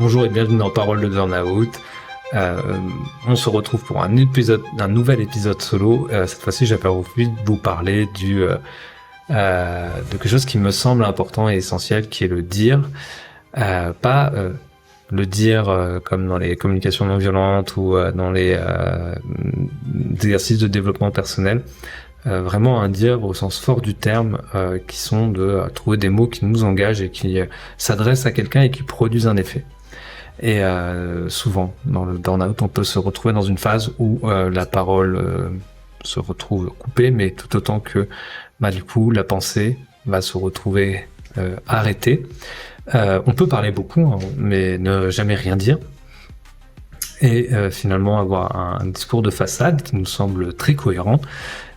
Bonjour et bienvenue dans Parole de Burnout. On se retrouve pour un nouvel épisode solo. Cette fois-ci, j'avais envie de vous parler de quelque chose qui me semble important et essentiel, qui est le dire. Pas le dire comme dans les communications non violentes ou dans les exercices de développement personnel. Vraiment un dire au sens fort du terme, qui sont de trouver des mots qui nous engagent et qui s'adressent à quelqu'un et qui produisent un effet. Et souvent, dans le burn-out, on peut se retrouver dans une phase où la parole se retrouve coupée, mais tout autant que du coup, la pensée va se retrouver arrêtée. On peut parler beaucoup, hein, mais ne jamais rien dire. Et finalement avoir un discours de façade qui nous semble très cohérent,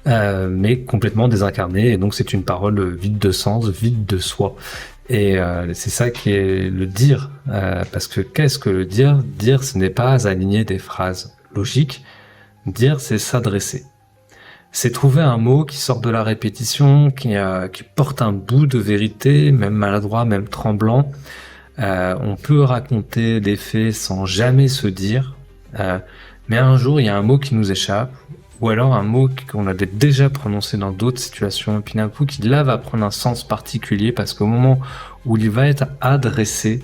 mais complètement désincarné. Et donc c'est une parole vide de sens, vide de soi. Et c'est ça qui est le dire, parce que qu'est-ce que le dire ? Dire, ce n'est pas aligner des phrases logiques. Dire, c'est s'adresser. C'est trouver un mot qui sort de la répétition, qui porte un bout de vérité, même maladroit, même tremblant. On peut raconter des faits sans jamais se dire, mais un jour il y a un mot qui nous échappe, ou alors un mot qu'on avait déjà prononcé dans d'autres situations, et puis d'un coup qui là va prendre un sens particulier, parce qu'au moment où il va être adressé,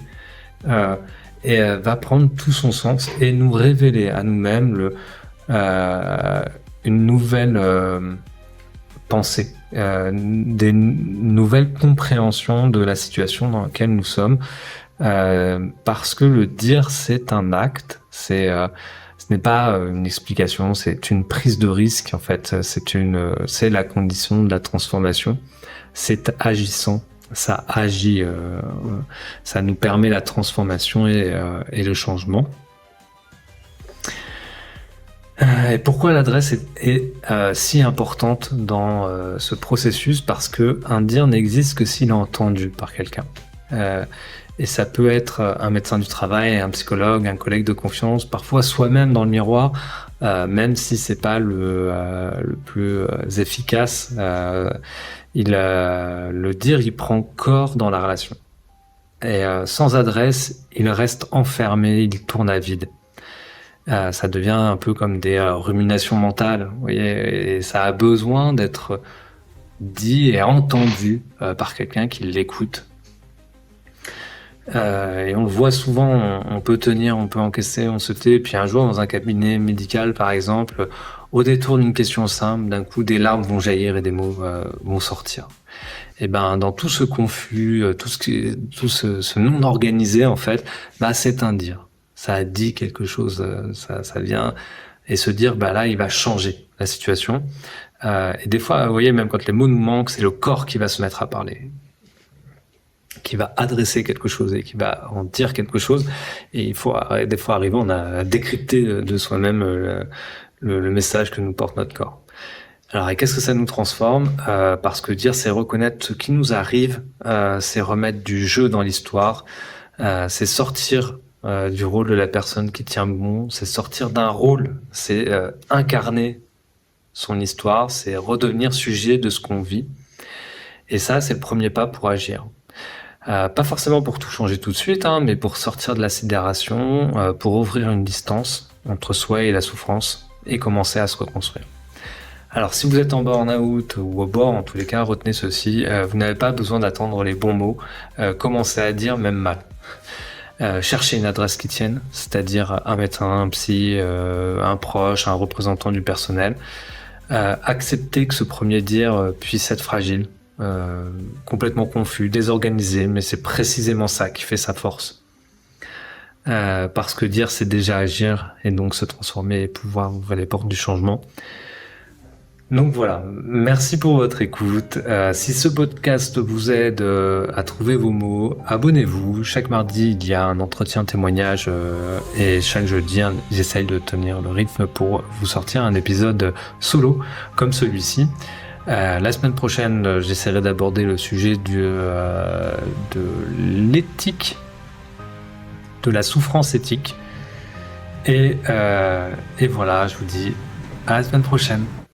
va prendre tout son sens et nous révéler à nous-mêmes une nouvelle pensée, des nouvelles compréhensions de la situation dans laquelle nous sommes, parce que le dire c'est un acte, ce n'est pas une explication, c'est une prise de risque en fait, c'est la condition de la transformation, c'est agissant, ça agit, ça nous permet la transformation et le changement. Et pourquoi l'adresse est si importante dans ce processus ? Parce que un dire n'existe que s'il est entendu par quelqu'un. Et ça peut être un médecin du travail, un psychologue, un collègue de confiance, parfois soi-même dans le miroir, même si c'est pas le plus efficace. Le dire, il prend corps dans la relation. Et sans adresse, il reste enfermé, il tourne à vide. Ça devient un peu comme des ruminations mentales, vous voyez, et ça a besoin d'être dit et entendu par quelqu'un qui l'écoute. Et on le voit souvent, on peut tenir, on peut encaisser, on se tait, puis un jour dans un cabinet médical par exemple, au détour d'une question simple, d'un coup des larmes vont jaillir et des mots vont sortir. Et dans tout ce confus, tout ce non organisé en fait, c'est un dire. Ça a dit quelque chose, ça vient, et se dire là il va changer la situation. Et des fois, vous voyez, même quand les mots nous manquent, c'est le corps qui va se mettre à parler, qui va adresser quelque chose et qui va en dire quelque chose. Et il faut des fois arriver, on a décrypté de soi-même le message que nous porte notre corps. Alors, et qu'est-ce que ça nous transforme ? Parce que dire, c'est reconnaître ce qui nous arrive, c'est remettre du jeu dans l'histoire, c'est sortir du rôle de la personne qui tient bon, c'est sortir d'un rôle, c'est incarner son histoire, c'est redevenir sujet de ce qu'on vit. Et ça, c'est le premier pas pour agir. Pas forcément pour tout changer tout de suite, mais pour sortir de la sidération, pour ouvrir une distance entre soi et la souffrance et commencer à se reconstruire. Alors si vous êtes en burn-out ou au bord, en tous les cas, retenez ceci, vous n'avez pas besoin d'attendre les bons mots, commencez à dire même mal. Cherchez une adresse qui tienne, c'est-à-dire un médecin, un psy, un proche, un représentant du personnel. Acceptez que ce premier dire puisse être fragile, complètement confus, désorganisé, mais c'est précisément ça qui fait sa force. Parce que dire, c'est déjà agir, et donc se transformer et pouvoir ouvrir les portes du changement. Donc voilà, merci pour votre écoute. Si ce podcast vous aide à trouver vos mots, abonnez-vous. Chaque mardi, il y a un entretien témoignage et chaque jeudi, j'essaye de tenir le rythme pour vous sortir un épisode solo comme celui-ci. La semaine prochaine, j'essaierai d'aborder le sujet de l'éthique, de la souffrance éthique. Et voilà, je vous dis à la semaine prochaine.